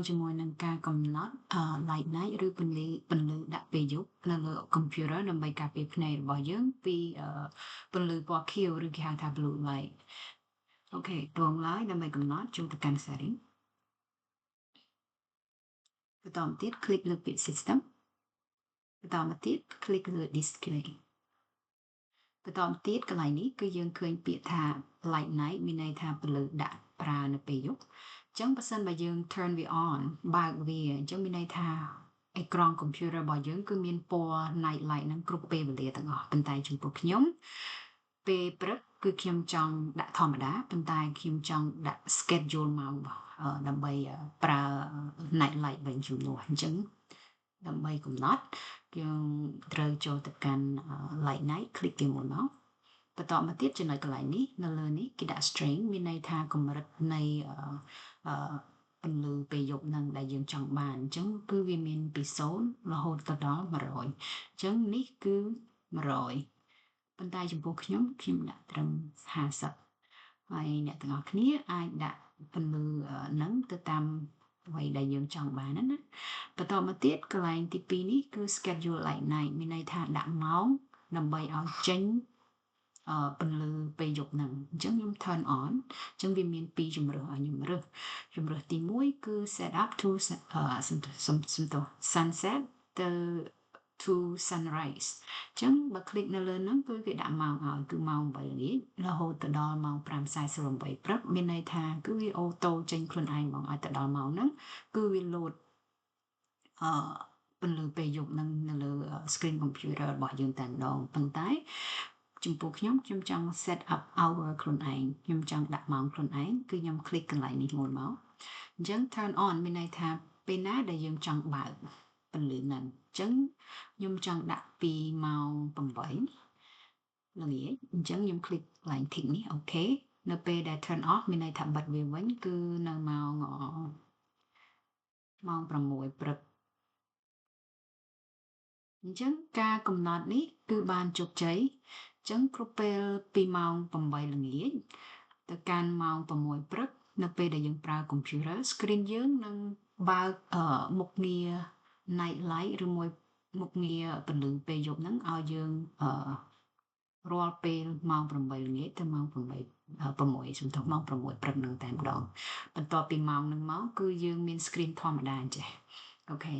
ជាមួយនឹងការកំណត់light night ឬពន្លឺដាក់ពេលយប់នៅលើ computer ដើម្បីការពារភ្នែករបស់យើងពីពន្លឺពណ៌ខៀវឬគេហៅថា blue light អូខេតួងឡើយដើម្បីកំណត់ចូលទៅកាន់ setting បន្តមកទៀត click លើពាក្យ system បន្តមកទៀត click លើ display បន្តមកទៀតកន្លែងនេះគឺយើងឃើញពាក្យថា light night មានន័យថាពន្លឺដាក់ប្រើនៅពេលយប់អញ្ចឹងបើសិនបើយើង turn វា on បើកវាអញ្ចឹងមានន័យថាអេក្រង់ computer របស់យើងគឺមានពណ៌ night light ហ្នឹងគ្រប់ពេលវេលាទាំងអស់ប៉ុន្តែចំពោះខ្ញុំពេលព្រឹកគឺខ្ញុំចង់ដាក់ធម្មតាប៉ុន្តែខ្ញុំចង់ដាក់ schedule ម៉ោងដើម្បីប្រើ night light វិញជំនួសអញ្ចឹងដើម្បីកំណត់យើងត្រូវចូលទៅកាន់ light night click វាមួយមកបន្តមកទៀតចំណុចកន្លែងនេះនៅលើនេះគេដាក់ string មានន័យថាកម្រិតនៃពន្លឺពេលយប់នឹងដែលយើងចង់បានអញ្ចឹងគឺវាមានពី0រហូតទៅដល់100អញ្ចឹងនេះគឺ100ប៉ុន្តែចំពោះខ្ញុំដាក់ត្រឹម50ហើយអ្នកទាំងអស់គ្នាអាចដាក់ពន្លឺនឹងទៅតាមអ្វីដែលយើងចង់បានណាបន្តមកទៀតកន្លែងទី2នេះគឺ schedule light night មានន័យថាដាក់ម៉ោងដើម្បីឲ្យចេញពន្លឺពេលយប់ហ្នឹងអញ្ចឹងខ្ញុំ turn on អញ្ចឹងវាមាន2ជំរើសឲ្យខ្ញុំរើសជំរើសទី1គឺ set up to sunset ទៅ to sunrise អញ្ចឹងបើ click នៅលើហ្នឹងគឺគេដាក់ម៉ោងឲ្យគឺម៉ោង8ល្ងាចរហូតទៅដល់ម៉ោង5:48ព្រឹកមានន័យថាគឺវាអូតូចេញខ្លួនឯងមកឲ្យទៅដល់ម៉ោងហ្នឹងគឺវា load ពន្លឺពេលយប់នឹងនៅលើ screen computer របស់យើងតែម្ដងប៉ុន្តែចំពោះខ្ញុំចង់ set up hour ខ្លួនឯងខ្ញុំចង់ដាក់ម៉ោងខ្លួនឯងគឺខ្ញុំ click កន្លែងនេះមួយមកអញ្ចឹង turn on មានន័យថាពេលណាដែលយើងចង់បើកពន្លឺហ្នឹងអញ្ចឹងខ្ញុំចង់ដាក់ពីម៉ោង8ល្ងាចអញ្ចឹងខ្ញុំ click កន្លែង tick នេះអូខេនៅពេលដែល turn off មានន័យថាបិទវាវិញគឺនៅម៉ោង6ព្រឹកអញ្ចឹងការកំណត់នេះគឺបានជោគជ័យអញ្ចឹងគ្រប់ពេលពីម៉ោង8ល្ងាចទៅកាន់ម៉ោង6ព្រឹកនៅពេលដែលយើងប្រើ computer screen យើងនឹងបើកមុខងារ night light ឬមួយមុខងារពន្លឺពេលយប់ហ្នឹងឲ្យយើងរាល់ពេលម៉ោង8ល្ងាចទៅម៉ោង6សំទោសម៉ោង6ព្រឹកហ្នឹងតែម្ដងបន្ទាប់ពីម៉ោងហ្នឹងមកគឺយើងមាន screen ធម្មតាអញ្ចេះអូខេ